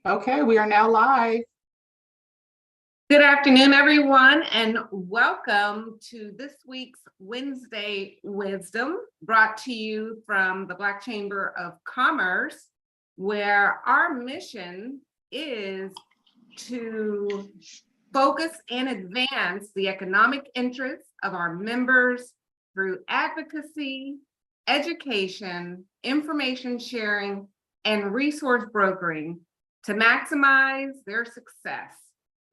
Okay, we are now live. Good afternoon, everyone, and welcome to this week's Wednesday Wisdom, brought to you from the Black Chamber of Commerce, where our mission is to focus and advance the economic interests of our members through advocacy, education, information sharing, and resource brokering to maximize their success.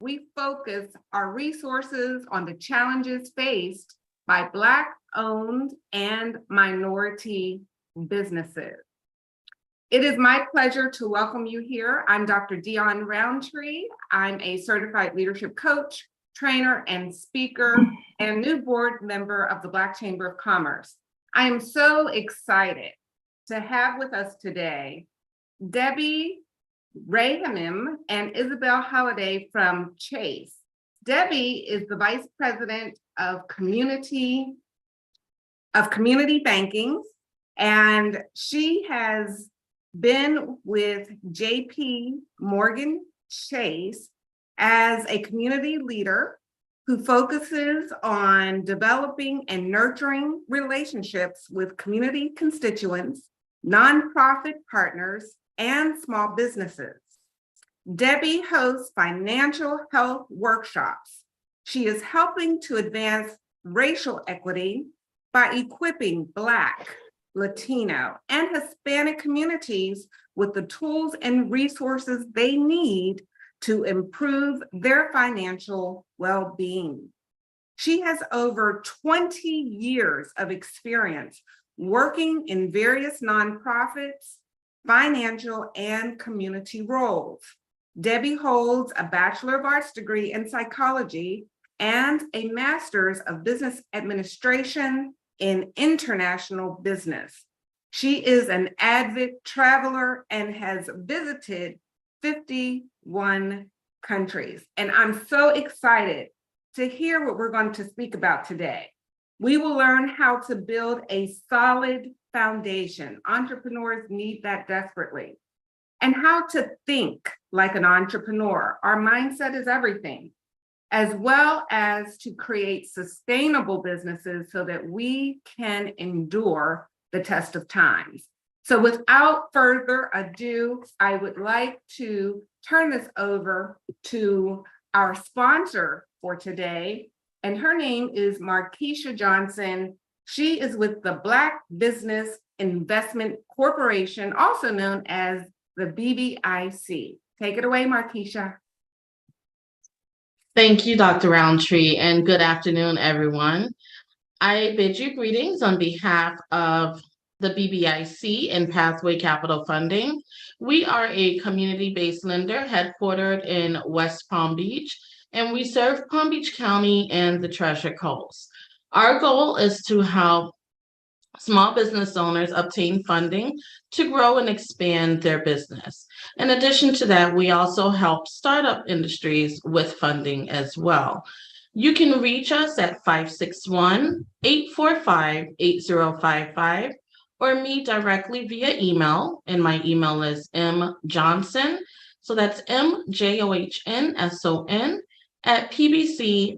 We focus our resources on the challenges faced by Black-owned and minority businesses. It is my pleasure to welcome you here. I'm Dr. Dion Roundtree. I'm a certified leadership coach, trainer, and speaker, and new board member of the Black Chamber of Commerce. I am so excited to have with us today Debbie Rahimim and Isabel Holliday from Chase. Debbie is the Vice President of Community Banking, and she has been with JP Morgan Chase as a community leader who focuses on developing and nurturing relationships with community constituents, nonprofit partners, and small businesses. Debbie hosts financial health workshops. She is helping to advance racial equity by equipping Black, Latino, and Hispanic communities with the tools and resources they need to improve their financial well-being. She has over 20 years of experience working in various nonprofits, financial, and community roles. Debbie holds a Bachelor of Arts degree in psychology and a Master's of Business Administration in international business. She is an avid traveler and has visited 51 countries. And I'm so excited to hear what we're going to speak about today. We will learn how to build a solid foundation. Entrepreneurs need that desperately. And how to think like an entrepreneur. Our mindset is everything, as well as to create sustainable businesses so that we can endure the test of times. So without further ado, I would like to turn this over to our sponsor for today, and her name is Markeisha Johnson. She is with the Black Business Investment Corporation, also known as the BBIC. Take it away, Markeisha. Thank you, Dr. Roundtree, and good afternoon, everyone. I bid you greetings on behalf of the BBIC and Pathway Capital Funding. We are a community-based lender headquartered in West Palm Beach, and we serve Palm Beach County and the Treasure Coast. Our goal is to help small business owners obtain funding to grow and expand their business. In addition to that, we also help startup industries with funding as well. You can reach us at 561-845-8055 or me directly via email, and my email is mjohnson, so that's mjohnson at pbcbbic.biz.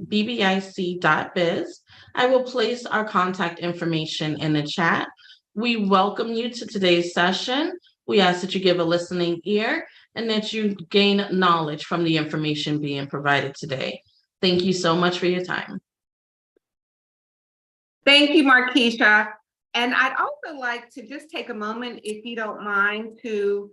I will place our contact information in the chat. We welcome you to today's session. We ask that you give a listening ear and that you gain knowledge from the information being provided today. Thank you so much for your time. Thank you, Markeisha. And I'd also like to just take a moment, if you don't mind, to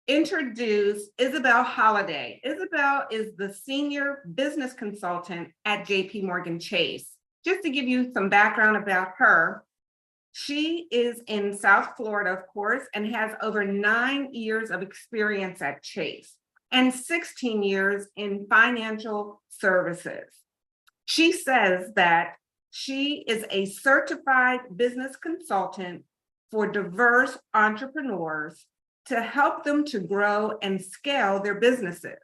introduce Isabel Holliday. Isabel is the Senior Business Consultant at JP Morgan Chase. Just to give you some background about her, She is in South Florida, of course, and has over 9 years of experience at Chase and 16 years in financial services. She says that she is a certified business consultant for diverse entrepreneurs to help them to grow and scale their businesses.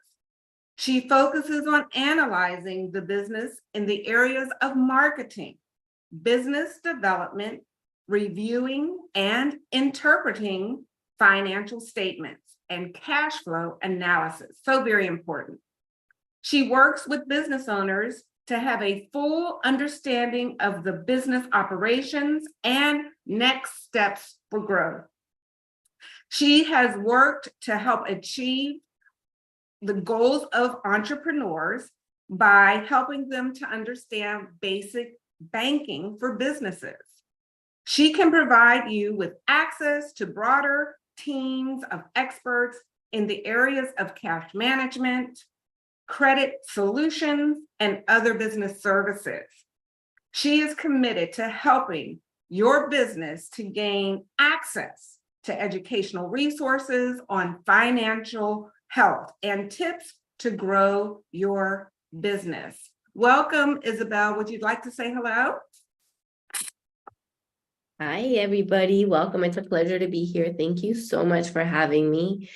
She focuses on analyzing the business in the areas of marketing, business development, reviewing and interpreting financial statements, and cash flow analysis. So very important. She works with business owners to have a full understanding of the business operations and next steps for growth. She has worked to help achieve the goals of entrepreneurs by helping them to understand basic banking for businesses. She can provide you with access to broader teams of experts in the areas of cash management, credit solutions, and other business services. She is committed to helping your business to gain access to educational resources on financial health and tips to grow your business. Welcome, Isabel. Would you like to say hello? Hi, everybody. Welcome. It's a pleasure to be here. Thank you so much for having me.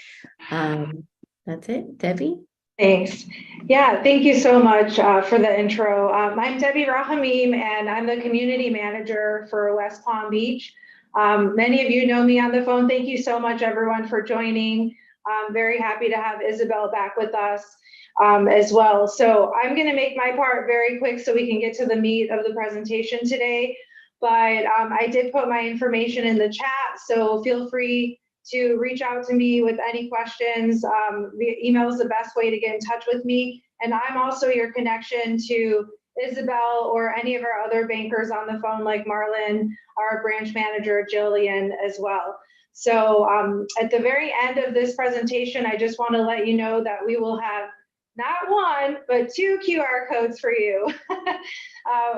That's it. Debbie? Thanks. Yeah, thank you so much for the intro. I'm Debbie Rahamim, and I'm the community manager for West Palm Beach. Many of you know me on the phone. Thank you so much, everyone, for joining. I'm very happy to have Isabel back with us as well. So I'm going to make my part very quick so we can get to the meat of the presentation today. But I did put my information in the chat, so feel free to reach out to me with any questions. The email is the best way to get in touch with me. And I'm also your connection to Isabel or any of our other bankers on the phone, like Marlon, our branch manager, Jillian, as well. So at the very end of this presentation, I just want to let you know that we will have not one, but 2 QR codes for you.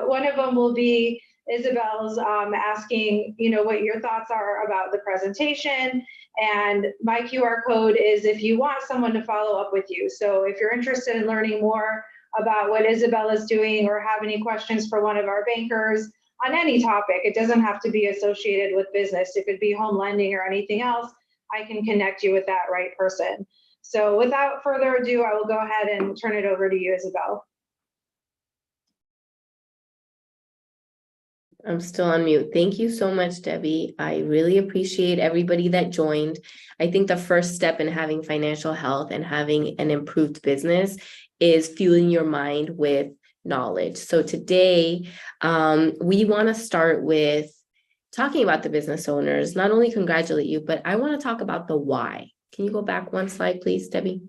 One of them will be Isabel's asking, what your thoughts are about the presentation. And my QR code is if you want someone to follow up with you. So if you're interested in learning more about what Isabel is doing or have any questions for one of our bankers on any topic, it doesn't have to be associated with business. It could be home lending or anything else. I can connect you with that right person. So without further ado, I will go ahead and turn it over to you, Isabel. I'm still on mute. Thank you so much, Debbie. I really appreciate everybody that joined. I think the first step in having financial health and having an improved business is fueling your mind with knowledge. So today, we want to start with talking about the business owners, not only congratulate you, but I want to talk about the why. Can you go back one slide, please, Debbie?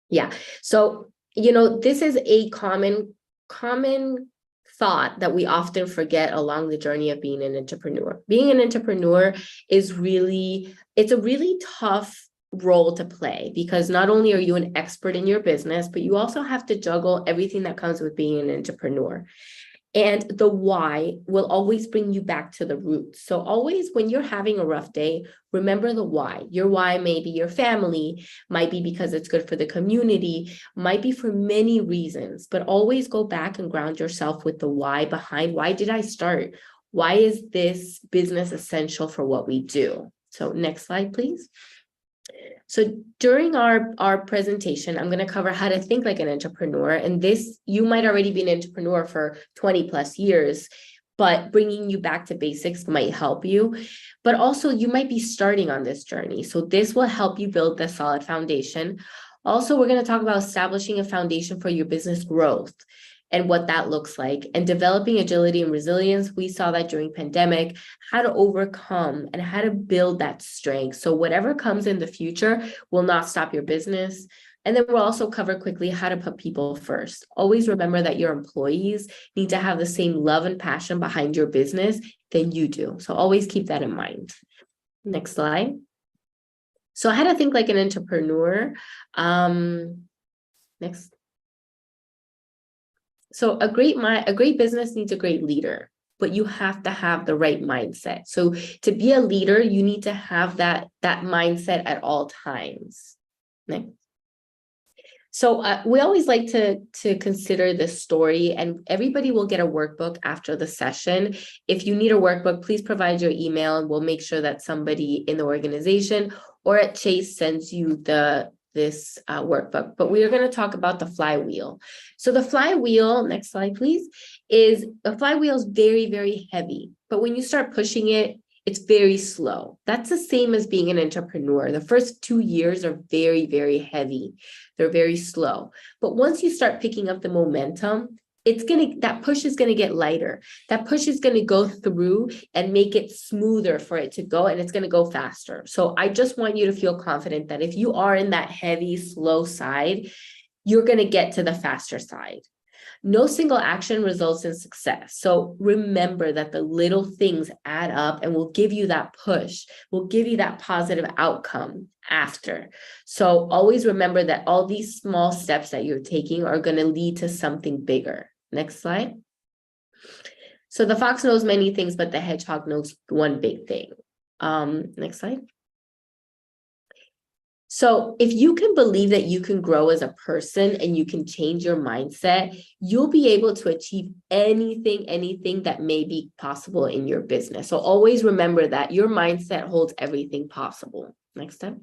Yeah. So, this is a common thought that we often forget along the journey of being an entrepreneur. Being an entrepreneur is it's a really tough role to play, because not only are you an expert in your business, but you also have to juggle everything that comes with being an entrepreneur. And the why will always bring you back to the roots. So always when you're having a rough day, remember the why. Your why may be your family, might be because it's good for the community, might be for many reasons, but always go back and ground yourself with the why behind, why did I start? Why is this business essential for what we do? So next slide, please. So during our presentation, I'm going to cover how to think like an entrepreneur. And this, you might already be an entrepreneur for 20 plus years, but bringing you back to basics might help you. But also you might be starting on this journey. So this will help you build the solid foundation. Also, we're going to talk about establishing a foundation for your business growth and what that looks like, and developing agility and resilience. We saw that during pandemic, how to overcome and how to build that strength. So whatever comes in the future will not stop your business. And then we'll also cover quickly how to put people first. Always remember that your employees need to have the same love and passion behind your business than you do. So always keep that in mind. Next slide. So how to think like an entrepreneur. Next. So a great business needs a great leader. but you have to have the right mindset. So to be a leader, you need to have that mindset at all times. Next. So we always like to consider this story, and everybody will get a workbook after the session. If you need a workbook, please provide your email and we'll make sure that somebody in the organization or at Chase sends you this workbook. But we are going to talk about the flywheel. So the flywheel, next slide, please, is the flywheel is very, very heavy. But when you start pushing it, it's very slow. That's the same as being an entrepreneur. The first 2 years are very, very heavy. They're very slow. But once you start picking up the momentum, that push is going to get lighter. That push is going to go through and make it smoother for it to go, and it's going to go faster. So I just want you to feel confident that if you are in that heavy, slow side, you're going to get to the faster side. No single action results in success. So remember that the little things add up and will give you that push, will give you that positive outcome after. So always remember that all these small steps that you're taking are going to lead to something bigger. Next slide. So the fox knows many things, but the hedgehog knows one big thing. Next slide. So if you can believe that you can grow as a person and you can change your mindset, you'll be able to achieve anything that may be possible in your business. So always remember that your mindset holds everything possible. Next step.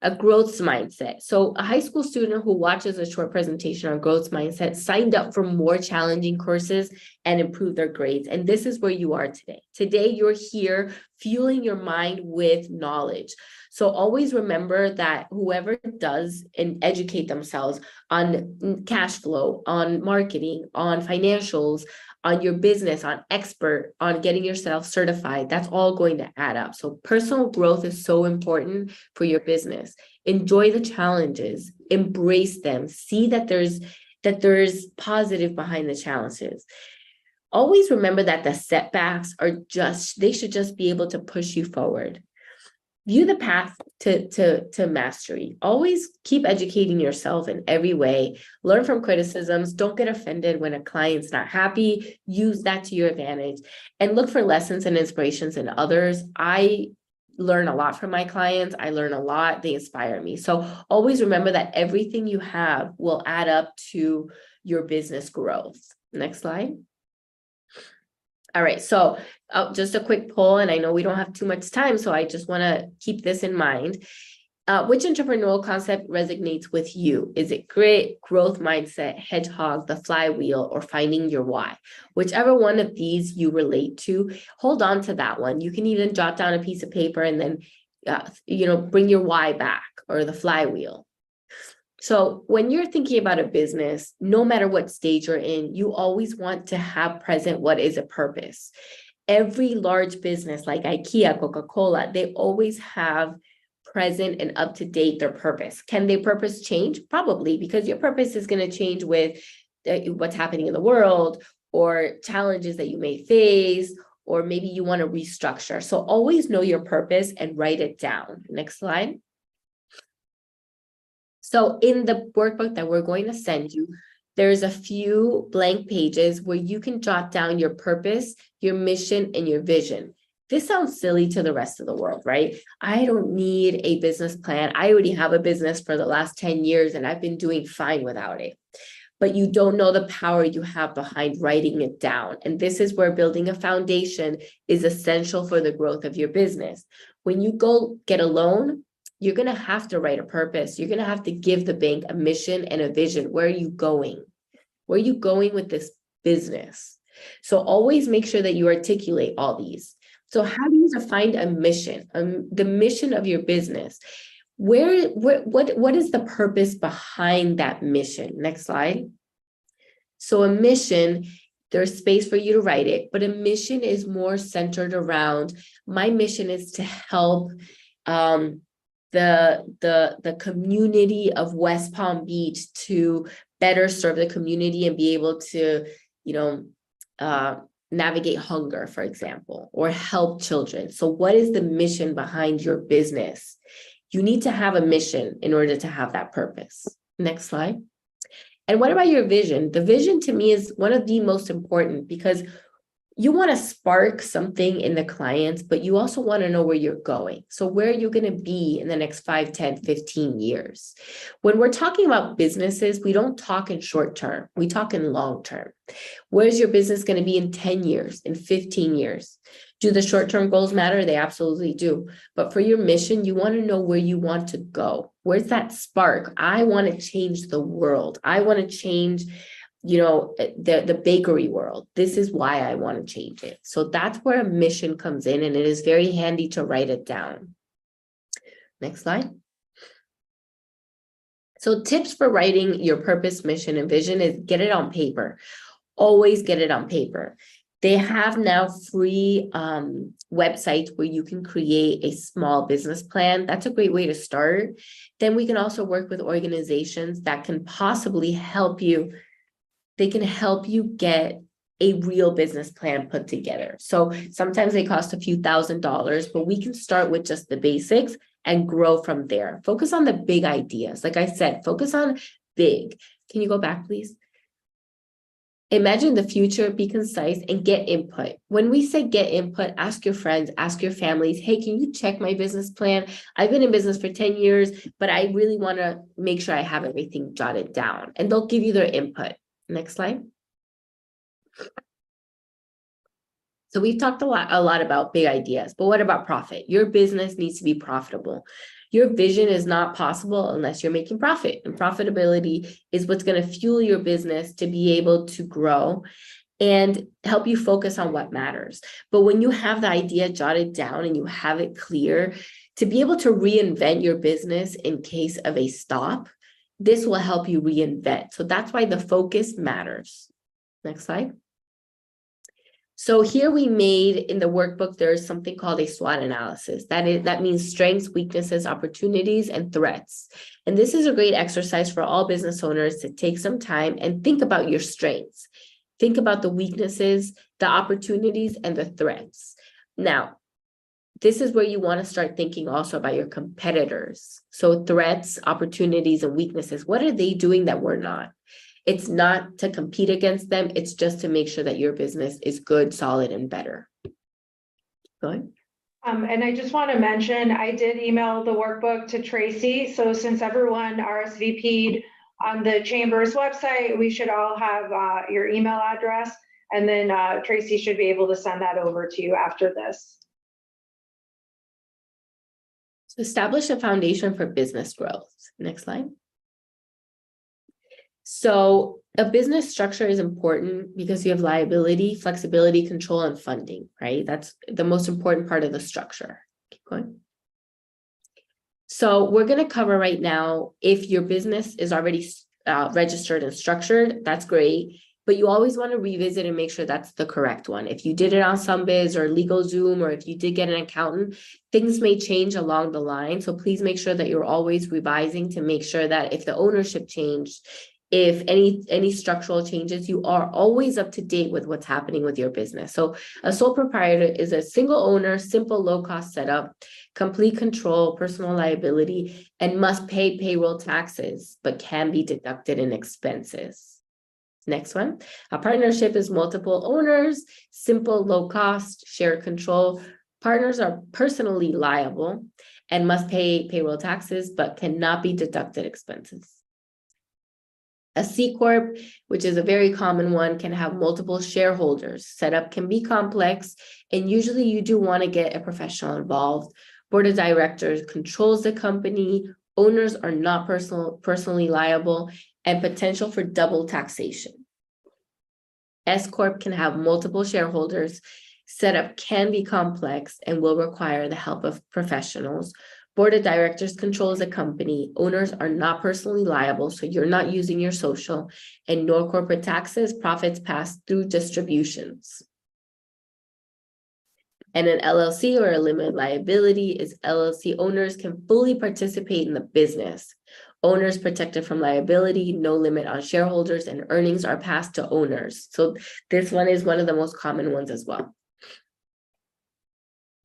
A growth mindset. So a high school student who watches a short presentation on growth mindset signed up for more challenging courses and improved their grades. And this is where you are today. Today, you're here fueling your mind with knowledge. So always remember that whoever does and educate themselves on cash flow, on marketing, on financials, on your business, on expert, on getting yourself certified, that's all going to add up. So personal growth is so important for your business. Enjoy the challenges, embrace them, see that there's positive behind the challenges. Always remember that the setbacks they should just be able to push you forward. View the path to mastery. Always keep educating yourself in every way. Learn from criticisms. Don't get offended when a client's not happy. Use that to your advantage and look for lessons and inspirations in others. I learn a lot from my clients. I learn a lot. They inspire me. So always remember that everything you have will add up to your business growth. Next slide. All right, so just a quick poll, and I know we don't have too much time, so I just want to keep this in mind. Which entrepreneurial concept resonates with you? Is it grit, growth mindset, hedgehog, the flywheel, or finding your why? Whichever one of these you relate to, hold on to that one. You can even jot down a piece of paper and then, bring your why back or the flywheel. So when you're thinking about a business, no matter what stage you're in, you always want to have present what is a purpose. Every large business like IKEA, Coca-Cola, they always have present and up to date their purpose. Can their purpose change? Probably, because your purpose is going to change with what's happening in the world or challenges that you may face, or maybe you want to restructure. So always know your purpose and write it down. Next slide. So in the workbook that we're going to send you, there's a few blank pages where you can jot down your purpose, your mission, and your vision. This sounds silly to the rest of the world, right? I don't need a business plan. I already have a business for the last 10 years and I've been doing fine without it. But you don't know the power you have behind writing it down. And this is where building a foundation is essential for the growth of your business. When you go get a loan, you're going to have to write a purpose. You're going to have to give the bank a mission and a vision. Where are you going? Where are you going with this business? So always make sure that you articulate all these. So how do you define a mission, the mission of your business? What is the purpose behind that mission? Next slide. So a mission, there's space for you to write it, but a mission is more centered around, my mission is to help the community of West Palm Beach to better serve the community and be able to, navigate hunger, for example, or help children. So what is the mission behind your business? You need to have a mission in order to have that purpose. Next slide. And what about your vision? The vision to me is one of the most important, because you want to spark something in the clients, but you also want to know where you're going. So where are you going to be in the next 5, 10, 15 years? When we're talking about businesses, we don't talk in short term, we talk in long term. Where's your business going to be in 10 years, in 15 years? Do the short-term goals matter? They absolutely do. But for your mission, you want to know where you want to go. Where's that spark? I want to change the world. I want to change, the bakery world. This is why I want to change it. So that's where a mission comes in, and it is very handy to write it down. Next slide. So tips for writing your purpose, mission, and vision is get it on paper. Always get it on paper. They have now free websites where you can create a small business plan. That's a great way to start. Then we can also work with organizations that can possibly help you. They can help you get a real business plan put together. So sometimes they cost a few $1,000s, but we can start with just the basics and grow from there. Focus on the big ideas. Like I said, focus on big. Can you go back, please? Imagine the future, be concise, and get input. When we say get input, ask your friends, ask your families, hey, can you check my business plan? I've been in business for 10 years, but I really want to make sure I have everything jotted down. And they'll give you their input. Next slide. So we've talked a lot about big ideas, but what about profit? Your business needs to be profitable. Your vision is not possible unless you're making profit, and profitability is what's going to fuel your business to be able to grow and help you focus on what matters. But when you have the idea jotted down and you have it clear, to be able to reinvent your business in case of a stop, this will help you reinvent. So that's why the focus matters. Next slide. So here we made in the workbook, there's something called a SWOT analysis. That means strengths, weaknesses, opportunities, and threats. And this is a great exercise for all business owners to take some time and think about your strengths. Think about the weaknesses, the opportunities, and the threats. Now, this is where you want to start thinking also about your competitors. So threats, opportunities, and weaknesses. What are they doing that we're not? It's not to compete against them. It's just to make sure that your business is good, solid, and better. Go ahead. And I just want to mention, I did email the workbook to Tracy. So since everyone RSVP'd on the Chamber's website, we should all have your email address. And then Tracy should be able to send that over to you after this. So establish a foundation for business growth. Next slide. So a business structure is important because you have liability, flexibility, control, and funding, right? That's the most important part of the structure. Keep going. So we're going to cover right now, if your business is already registered and structured, that's great. But you always want to revisit and make sure that's the correct one. If you did it on SumBiz or LegalZoom, or if you did get an accountant, things may change along the line. So please make sure that you're always revising to make sure that if the ownership changed, if any structural changes, you are always up to date with what's happening with your business. So a sole proprietor is a single owner, simple, low-cost setup, complete control, personal liability, and must pay payroll taxes, but can be deducted in expenses. Next one. A partnership is multiple owners, simple, low cost, shared control. Partners are personally liable and must pay payroll taxes, but cannot be deducted expenses. A C Corp, which is a very common one, can have multiple shareholders. Setup can be complex, and usually you do want to get a professional involved. Board of directors controls the company. Owners are not personally liable, and potential for double taxation. S Corp can have multiple shareholders. Setup can be complex and will require the help of professionals. Board of directors controls a company. Owners are not personally liable, so you're not using your social, and no corporate taxes, profits passed through distributions. And an LLC, or a limited liability, is LLC owners can fully participate in the business. Owners protected from liability, no limit on shareholders, and earnings are passed to owners. So this one is one of the most common ones as well.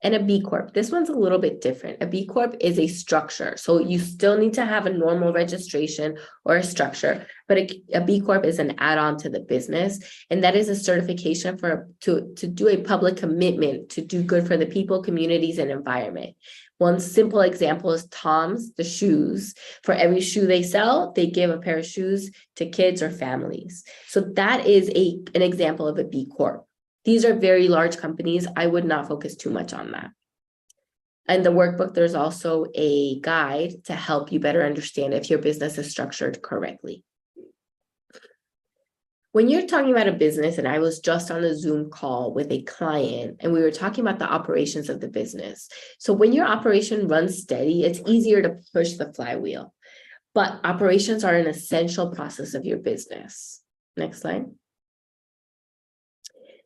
and a B Corp. This one's a little bit different. A B Corp is a structure. So you still need to have a normal registration or a structure, but a B Corp is an add-on to the business. And that is a certification to do a public commitment to do good for the people, communities, and environment. One simple example is Tom's, the shoes. For every shoe they sell, they give a pair of shoes to kids or families. So that is an example of a B Corp. These are very large companies. I would not focus too much on that. In the workbook, there's also a guide to help you better understand if your business is structured correctly. When you're talking about a business, and I was just on a Zoom call with a client, and we were talking about the operations of the business. So when your operation runs steady, it's easier to push the flywheel. But operations are an essential process of your business. Next slide.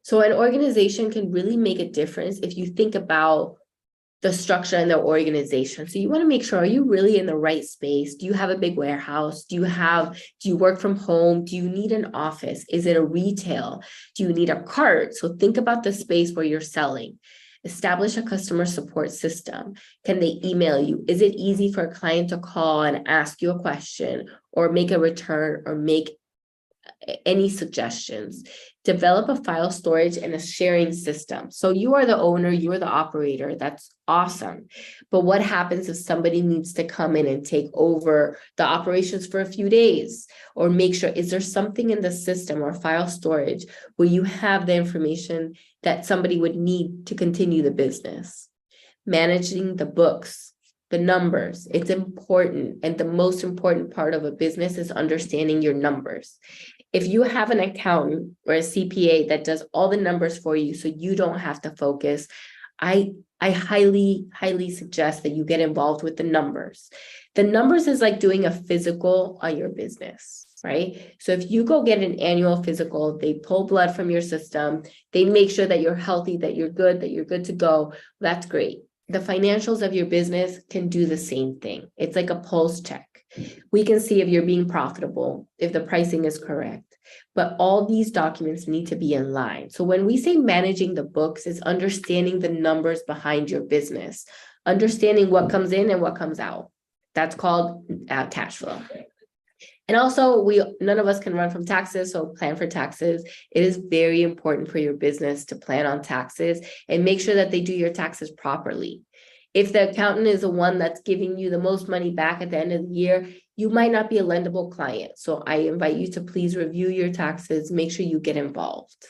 So an organization can really make a difference if you think about the structure and the organization. So you want to make sure, are you really in the right space? Do you have a big warehouse? Do you work from home? Do you need an office? Is it a retail? Do you need a cart? So think about the space where you're selling. Establish a customer support system. Can they email you? Is it easy for a client to call and ask you a question or make a return or make any suggestions? Develop a file storage and a sharing system. So you are the owner, you are the operator. That's awesome. But what happens if somebody needs to come in and take over the operations for a few days? Or make sure, is there something in the system or file storage where you have the information that somebody would need to continue the business? Managing the books, the numbers, it's important. And the most important part of a business is understanding your numbers. If you have an accountant or a CPA that does all the numbers for you so you don't have to focus, I highly, highly suggest that you get involved with the numbers. The numbers is like doing a physical on your business, right? So if you go get an annual physical, they pull blood from your system, they make sure that you're healthy, that you're good to go. That's great. The financials of your business can do the same thing. It's like a pulse check. We can see if you're being profitable, if the pricing is correct, but all these documents need to be in line. So when we say managing the books, it's understanding the numbers behind your business, understanding what comes in and what comes out. That's called cash flow. And also, none of us can run from taxes, so plan for taxes. It is very important for your business to plan on taxes and make sure that they do your taxes properly. If the accountant is the one that's giving you the most money back at the end of the year, you might not be a lendable client. So I invite you to please review your taxes, make sure you get involved.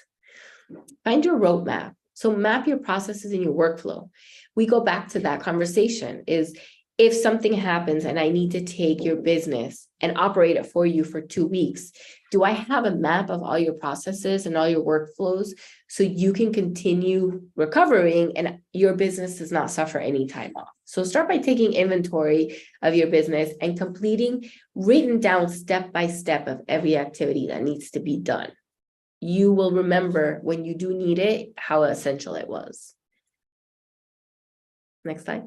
Find your roadmap. So map your processes in your workflow. We go back to that conversation is, if something happens and I need to take your business and operate it for you for 2 weeks, do I have a map of all your processes and all your workflows so you can continue recovering and your business does not suffer any time off? So start by taking inventory of your business and completing written down step by step of every activity that needs to be done. You will remember when you do need it, how essential it was. Next slide.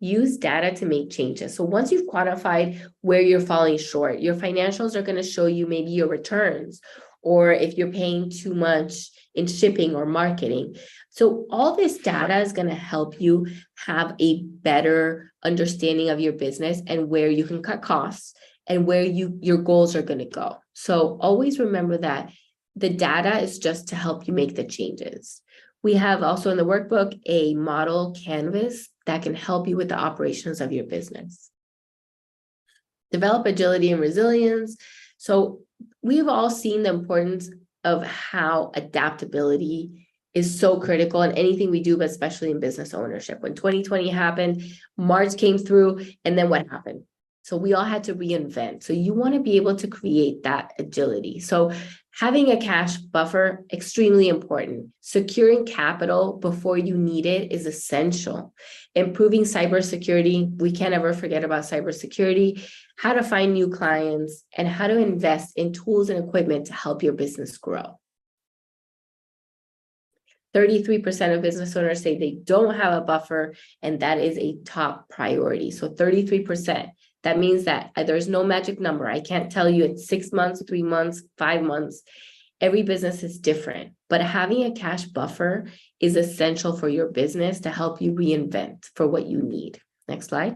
Use data to make changes. So once you've quantified where you're falling short, your financials are going to show you maybe your returns, or if you're paying too much in shipping or marketing. So all this data is going to help you have a better understanding of your business and where you can cut costs and where your goals are going to go. So always remember that the data is just to help you make the changes. We have also in the workbook a model canvas that can help you with the operations of your business. Develop agility and resilience. So we've all seen the importance of how adaptability is so critical in anything we do, but especially in business ownership. When 2020 happened, March came through, and then what happened? So we all had to reinvent. So you want to be able to create that agility. So having a cash buffer, extremely important. Securing capital before you need it is essential. Improving cybersecurity, we can't ever forget about cybersecurity, how to find new clients, and how to invest in tools and equipment to help your business grow. 33% of business owners say they don't have a buffer, and that is a top priority. So 33%. That means that there's no magic number. I can't tell you it's 6 months, 3 months, 5 months. Every business is different, but having a cash buffer is essential for your business to help you reinvent for what you need. Next slide.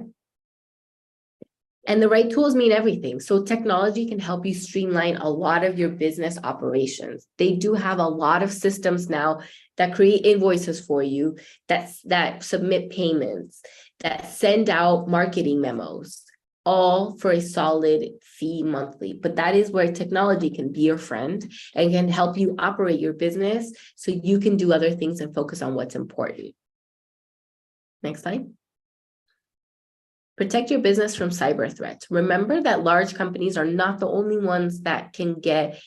And the right tools mean everything. So technology can help you streamline a lot of your business operations. They do have a lot of systems now that create invoices for you, that submit payments, that send out marketing memos, all for a solid fee monthly. But that is where technology can be your friend and can help you operate your business so you can do other things and focus on what's important. Next slide. Protect your business from cyber threats. Remember that large companies are not the only ones that can get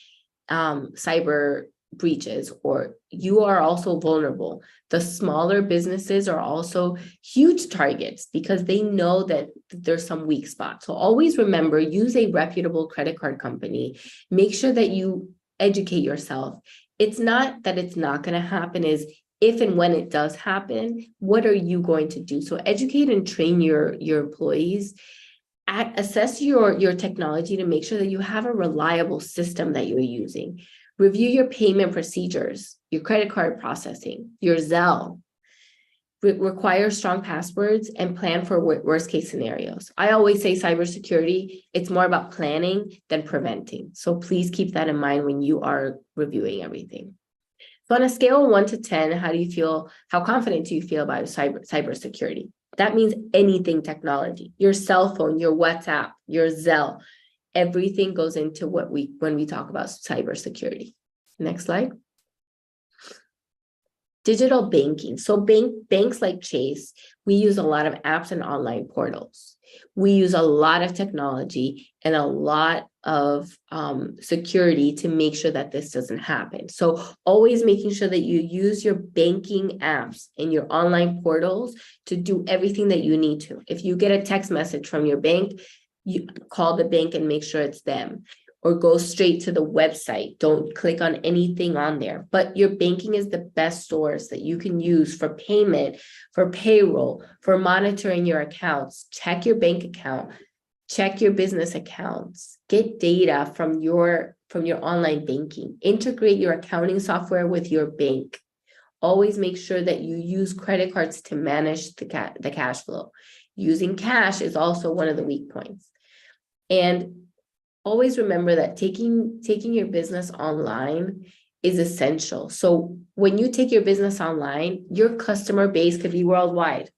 cyber breaches, or you are also vulnerable. The smaller businesses are also huge targets because they know that there's some weak spots. So always remember, use a reputable credit card company. Make sure that you educate yourself. It's not that it's not going to happen, is if and when it does happen, what are you going to do? So educate and train your employees. Assess your technology to make sure that you have a reliable system that you're using. Review your payment procedures, your credit card processing, your Zelle. Require strong passwords and plan for worst case scenarios. I always say cybersecurity, it's more about planning than preventing. So please keep that in mind when you are reviewing everything. So on a scale of 1 to 10, how confident do you feel about cybersecurity? That means anything technology, your cell phone, your WhatsApp, your Zelle, everything goes into when we talk about cybersecurity. Next slide. Digital banking. So banks like Chase, we use a lot of apps and online portals. We use a lot of technology and a lot of security to make sure that this doesn't happen. So always making sure that you use your banking apps and your online portals to do everything that you need to. If you get a text message from your bank, you call the bank and make sure it's them, or go straight to the website. Don't click on anything on there. But your banking is the best source that you can use for payment, for payroll, for monitoring your accounts. Check your bank account, check your business accounts, get data from your online banking, integrate your accounting software with your bank. Always make sure that you use credit cards to manage the cash flow. Using cash is also one of the weak points. And always remember that taking your business online is essential. So when you take your business online, your customer base could be worldwide.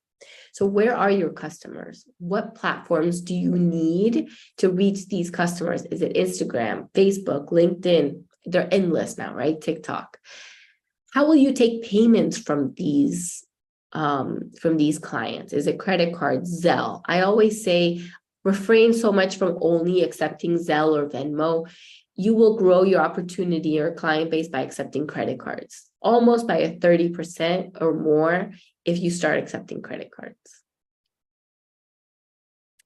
So where are your customers? What platforms do you need to reach these customers? Is it Instagram, Facebook, LinkedIn? They're endless now, right? TikTok. How will you take payments from these clients? Is it credit cards, Zelle? I always say, refrain so much from only accepting Zelle or Venmo. You will grow your opportunity, your client base, by accepting credit cards, almost by a 30% or more if you start accepting credit cards.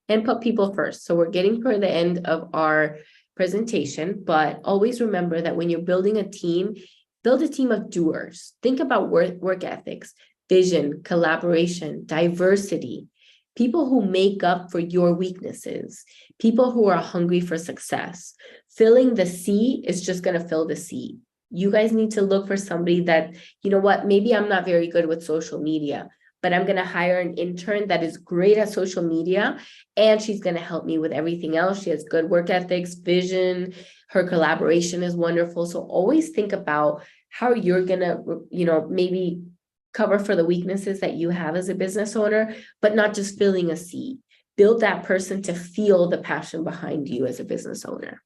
And put people first. So we're getting toward the end of our presentation, but always remember that when you're building a team, build a team of doers. Think about work ethics, vision, collaboration, diversity. People who make up for your weaknesses, people who are hungry for success. Filling the C is just going to fill the C. You guys need to look for somebody that, you know what, maybe I'm not very good with social media, but I'm going to hire an intern that is great at social media, and she's going to help me with everything else. She has good work ethics, vision, her collaboration is wonderful. So always think about how you're going to, maybe cover for the weaknesses that you have as a business owner, but not just filling a seat. Build that person to feel the passion behind you as a business owner.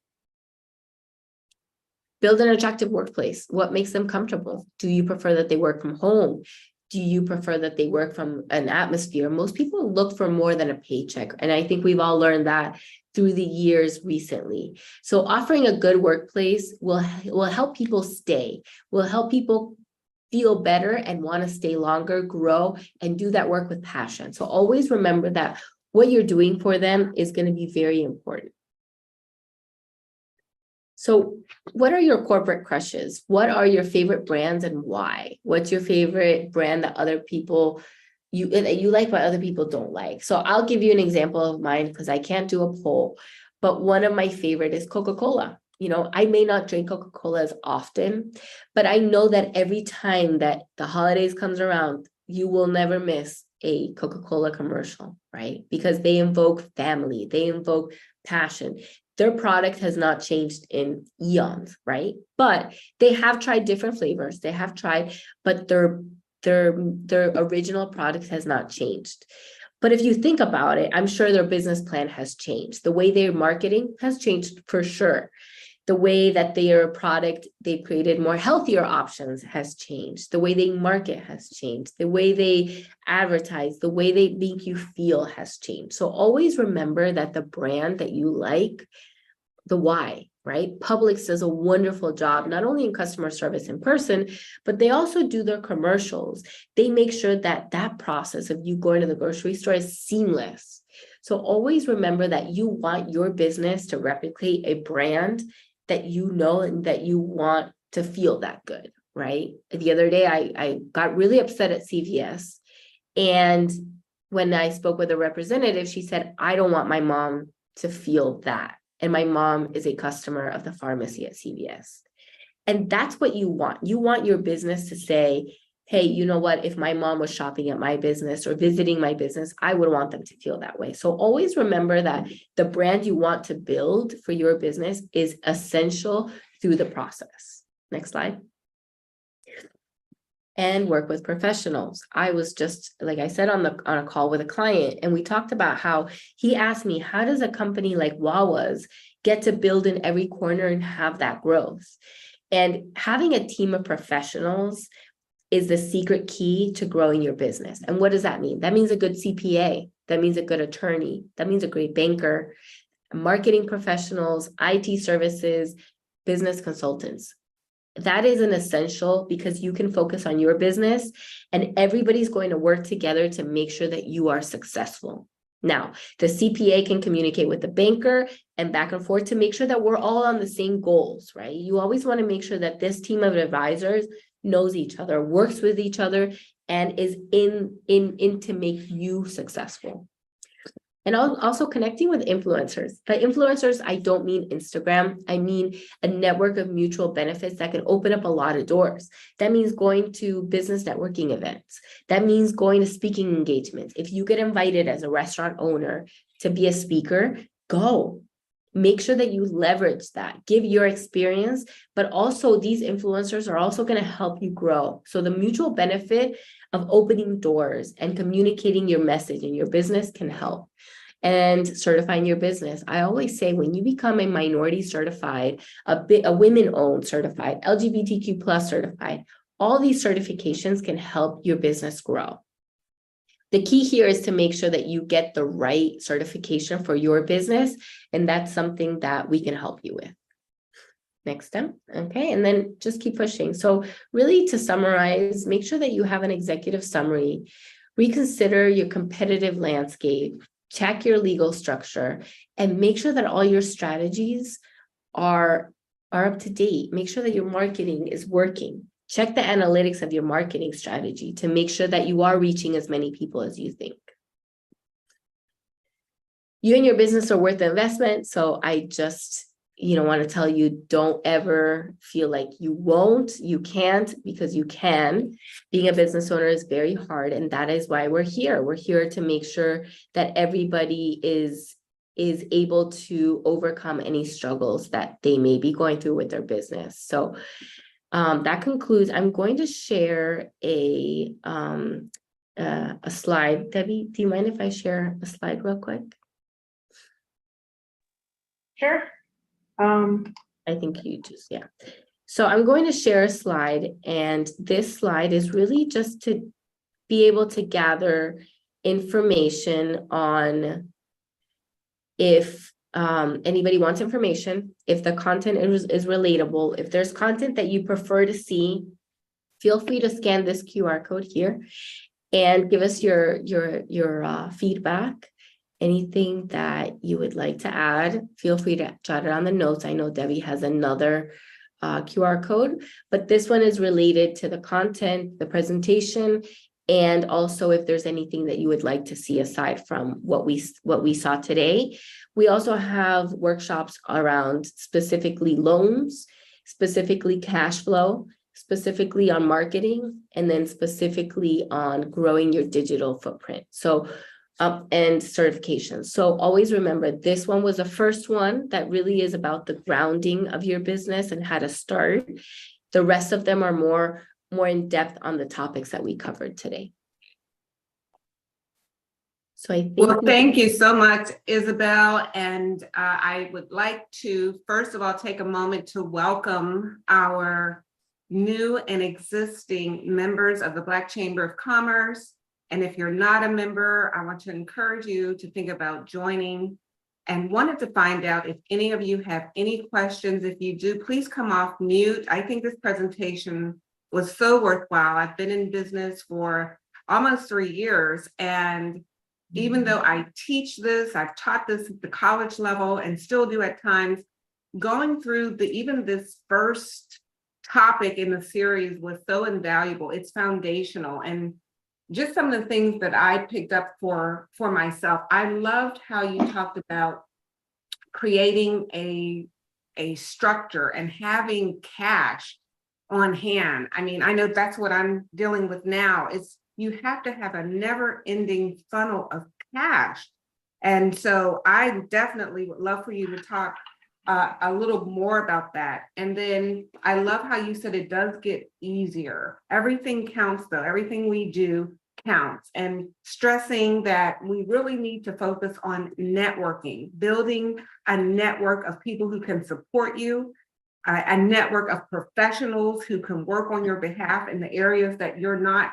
Build an attractive workplace. What makes them comfortable? Do you prefer that they work from home? Do you prefer that they work from an atmosphere? Most people look for more than a paycheck. And I think we've all learned that through the years recently. So offering a good workplace will help people stay, will help people feel better and want to stay longer, grow, and do that work with passion. So always remember that what you're doing for them is going to be very important. So what are your corporate crushes? What are your favorite brands and why? What's your favorite brand that other people, you like but other people don't like? So I'll give you an example of mine because I can't do a poll, but one of my favorite is Coca-Cola. I may not drink Coca-Cola as often, but I know that every time that the holidays comes around, you will never miss a Coca-Cola commercial, right? Because they invoke family, they invoke passion. Their product has not changed in eons, right? But they have tried different flavors. They have tried, but their original product has not changed. But if you think about it, I'm sure their business plan has changed. The way they're marketing has changed for sure. The way that their product, they've created more healthier options has changed. The way they market has changed. The way they advertise, the way they make you feel has changed. So always remember that the brand that you like, the why, right? Publix does a wonderful job, not only in customer service in person, but they also do their commercials. They make sure that that process of you going to the grocery store is seamless. So always remember that you want your business to replicate a brand that you know and that you want to feel that good, right? The other day, I got really upset at CVS. And when I spoke with a representative, she said, I don't want my mom to feel that. And my mom is a customer of the pharmacy at CVS. And that's what you want. You want your business to say, hey, you know what? If my mom was shopping at my business or visiting my business, I would want them to feel that way. So always remember that the brand you want to build for your business is essential through the process. Next slide. And work with professionals. I was just, like I said, on a call with a client, and we talked about how he asked me, how does a company like Wawa's get to build in every corner and have that growth? And having a team of professionals is the secret key to growing your business. And what does that mean? That means a good CPA. That means a good attorney. That means a great banker, marketing professionals, IT services, business consultants. That is an essential because you can focus on your business and everybody's going to work together to make sure that you are successful. Now, the CPA can communicate with the banker and back and forth to make sure that we're all on the same goals, right? You always want to make sure that this team of advisors knows each other, works with each other, and is in to make you successful. And also connecting with influencers. By influencers, I don't mean Instagram. I mean a network of mutual benefits that can open up a lot of doors. That means going to business networking events. That means going to speaking engagements. If you get invited as a restaurant owner to be a speaker, go. Make sure that you leverage that. Give your experience, but also these influencers are also going to help you grow. So the mutual benefit of opening doors and communicating your message in your business can help. And certifying your business. I always say when you become a minority certified, a women-owned certified, LGBTQ plus certified, all these certifications can help your business grow. The key here is to make sure that you get the right certification for your business, and that's something that we can help you with. Next step, okay, and then just keep pushing. So really to summarize, make sure that you have an executive summary, reconsider your competitive landscape, check your legal structure, and make sure that all your strategies are up to date. Make sure that your marketing is working. Check the analytics of your marketing strategy to make sure that you are reaching as many people as you think. You and your business are worth the investment. So I just, want to tell you, don't ever feel like you won't, you can't, because you can. Being a business owner is very hard. And that is why we're here. We're here to make sure that everybody is able to overcome any struggles that they may be going through with their business. So that concludes. I'm going to share a slide. Debbie, do you mind if I share a slide real quick? Sure. I think you just, yeah. So I'm going to share a slide, and this slide is really just to be able to gather information on if anybody wants information, if the content is relatable, if there's content that you prefer to see, feel free to scan this QR code here and give us your feedback. Anything that you would like to add, feel free to jot it on the notes. I know Debbie has another QR code, but this one is related to the content, the presentation, And also if there's anything that you would like to see aside from what we saw today. We also have workshops around specifically loans, specifically cash flow, specifically on marketing, and then specifically on growing your digital footprint. So and certifications. So always remember, this one was the first one that really is about the grounding of your business and how to start. The rest of them are more in depth on the topics that we covered today. So I think. Well, thank you so much, Isabel. And I would like to, first of all, take a moment to welcome our new and existing members of the Black Chamber of Commerce. And if you're not a member, I want to encourage you to think about joining, and wanted to find out if any of you have any questions. If you do, please come off mute. I think this presentation was so worthwhile. I've been in business for almost 3 years, and even though I teach this, I've taught this at the college level and still do at times, going through even this first topic in the series was so invaluable. It's foundational. And just some of the things that I picked up for myself, I loved how you talked about creating a structure and having cash on hand. I mean, I know that's what I'm dealing with now. Is you have to have a never-ending funnel of cash. And so I definitely would love for you to talk a little more about that. And then I love how you said it does get easier. Everything counts though. Everything we do counts, and stressing that we really need to focus on networking, building a network of people who can support you, a network of professionals who can work on your behalf in the areas that you're not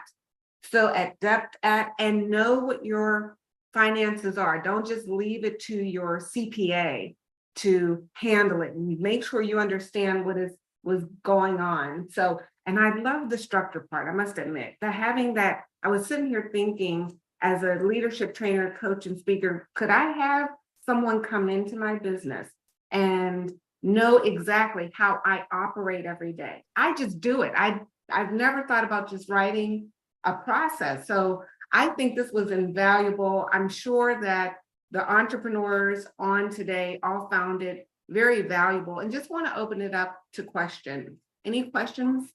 so adept at, and know what your finances are. Don't just leave it to your CPA to handle it, and make sure you understand what was going on. So, and I love the structure part, I must admit, that having that, I was sitting here thinking as a leadership trainer, coach, and speaker, could I have someone come into my business and know exactly how I operate every day? I just do it. I've never thought about just writing a process. So I think this was invaluable. I'm sure that the entrepreneurs on today all found it very valuable, and just want to open it up to questions. Any questions?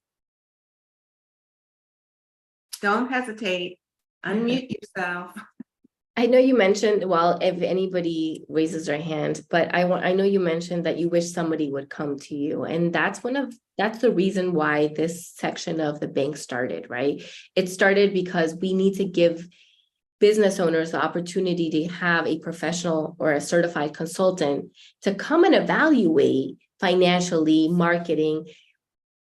Don't hesitate. Unmute yourself. I know you mentioned, well, if anybody raises their hand, but I know you mentioned that you wish somebody would come to you. And that's the reason why this section of the bank started, right? It started because we need to give business owners the opportunity to have a professional or a certified consultant to come and evaluate financially, marketing,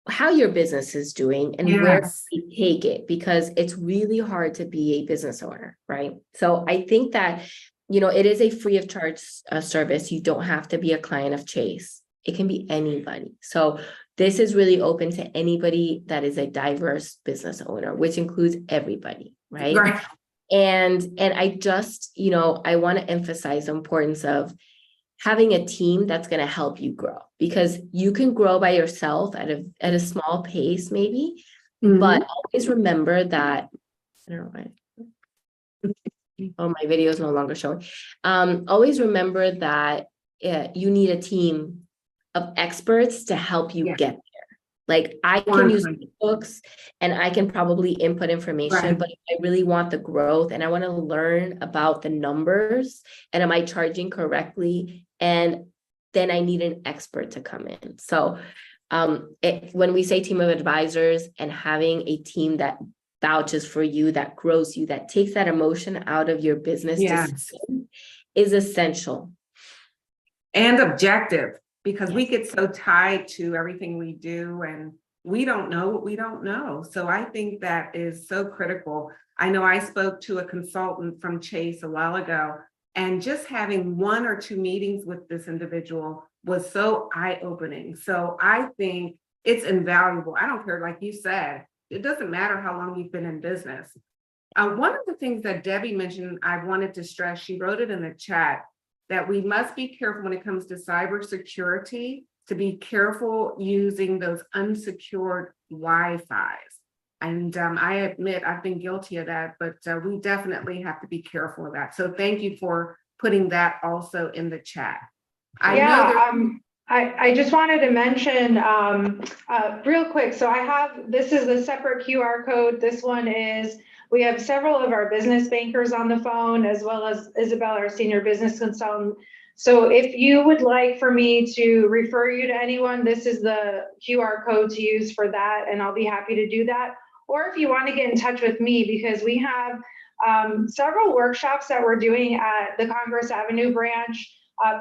how your business is doing and where we take it, because it's really hard to be a business owner, right? So I think that, it is a free of charge service. You don't have to be a client of Chase. It can be anybody. So this is really open to anybody that is a diverse business owner, which includes everybody, right? Right. And I just, I want to emphasize the importance of having a team that's going to help you grow, because you can grow by yourself at a small pace, maybe, but always remember that, I don't know why. Oh, my video is no longer showing. Always remember that you need a team of experts to help you get there. Like, I can use books and I can probably input information, but if I really want the growth and I want to learn about the numbers and am I charging correctly, and then I need an expert to come in. So when we say team of advisors and having a team that vouches for you, that grows you, that takes that emotion out of your business decision, is essential. And objective. Because we get so tied to everything we do, and we don't know what we don't know. So I think that is so critical. I know I spoke to a consultant from Chase a while ago, and just having 1 or 2 meetings with this individual was so eye-opening. So I think it's invaluable. I don't care, like you said, it doesn't matter how long you've been in business. One of the things that Debbie mentioned, I wanted to stress, she wrote it in the chat, that we must be careful when it comes to cybersecurity, to be careful using those unsecured Wi-Fis. And I admit I've been guilty of that, but we definitely have to be careful of that. So thank you for putting that also in the chat. I know there. I just wanted to mention real quick. So this is a separate QR code. This one is, we have several of our business bankers on the phone, as well as Isabel, our senior business consultant. So if you would like for me to refer you to anyone, this is the QR code to use for that, and I'll be happy to do that. Or if you want to get in touch with me, because we have several workshops that we're doing at the Congress Avenue branch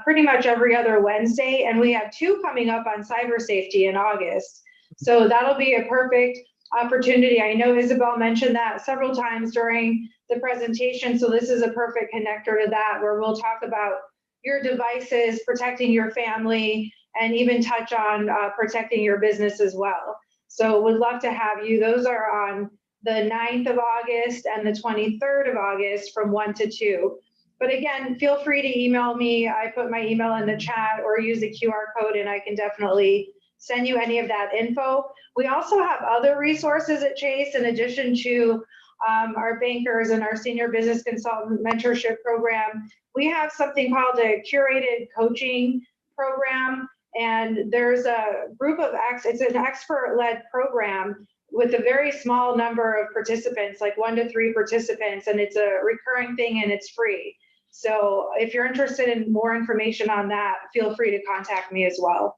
pretty much every other Wednesday, and we have 2 coming up on cyber safety in August. So that'll be a perfect opportunity. I know Isabel mentioned that several times during the presentation, so this is a perfect connector to that, where we'll talk about your devices, protecting your family, and even touch on protecting your business as well. So would love to have you. Those are on the 9th of August and the 23rd of August from 1 to 2. But again, feel free to email me. I put my email in the chat, or use the QR code, and I can definitely send you any of that info. We also have other resources at Chase in addition to our bankers and our senior business consultant mentorship program. We have something called a curated coaching program, and there's a group of it's an expert-led program with a very small number of participants, like 1 to 3 participants, and it's a recurring thing and it's free. So if you're interested in more information on that, feel free to contact me as well.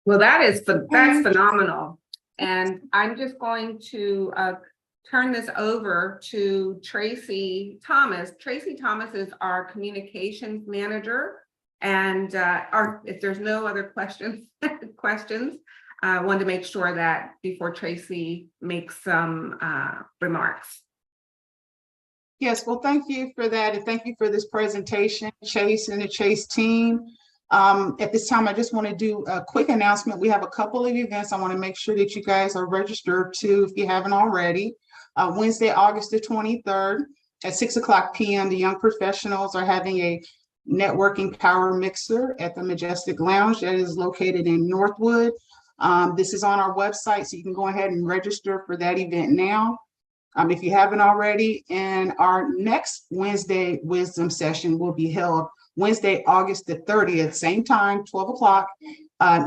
Well, that's phenomenal. And I'm just going to turn this over to Tracy Thomas. Tracy Thomas is our communications manager. And if there's no other questions, I wanted to make sure that before Tracy makes some remarks. Yes, well, thank you for that. And thank you for this presentation, Chase and the Chase team. At this time, I just want to do a quick announcement. We have a couple of events I want to make sure that you guys are registered to, if you haven't already. Wednesday, August the 23rd at 6:00 p.m. The young professionals are having a networking power mixer at the Majestic Lounge that is located in Northwood. This is on our website, so you can go ahead and register for that event now. If you haven't already. And our next Wednesday wisdom session will be held Wednesday, August the 30th, same time, 12 o'clock.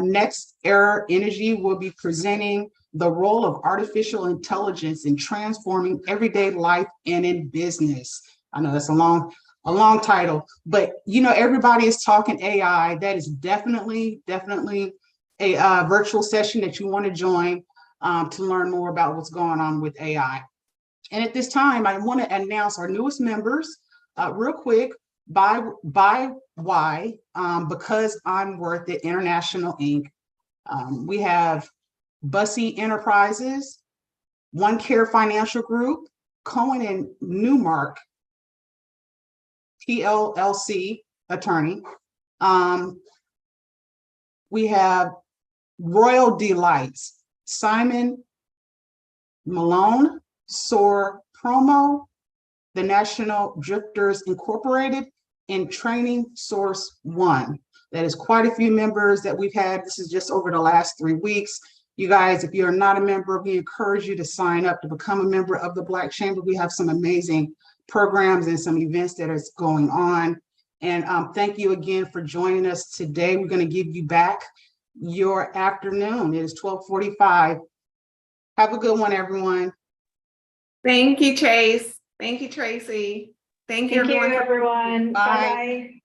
Next Era Energy will be presenting the role of artificial intelligence in transforming everyday life and in business. I know that's a long title, but everybody is talking AI. That is definitely a virtual session that you want to join to learn more about what's going on with AI. And at this time, I want to announce our newest members real quick. By why? Because I'm Worth It International Inc. We have Bussy Enterprises, One Care Financial Group, Cohen and Newmark, PLLC attorney. We have Royal Delights, Simon Malone, SOAR Promo, the National Drifters Incorporated, and Training Source One. That is quite a few members that we've had. This is just over the last 3 weeks. You guys, if you're not a member, we encourage you to sign up to become a member of the Black Chamber. We have some amazing programs and some events that is going on. And thank you again for joining us today. We're going to give you back your afternoon. It is 12:45. Have a good one, everyone. Thank you, Chase. Thank you, Tracy. Thank you, everyone. Thank you, everyone. Bye. Bye-bye.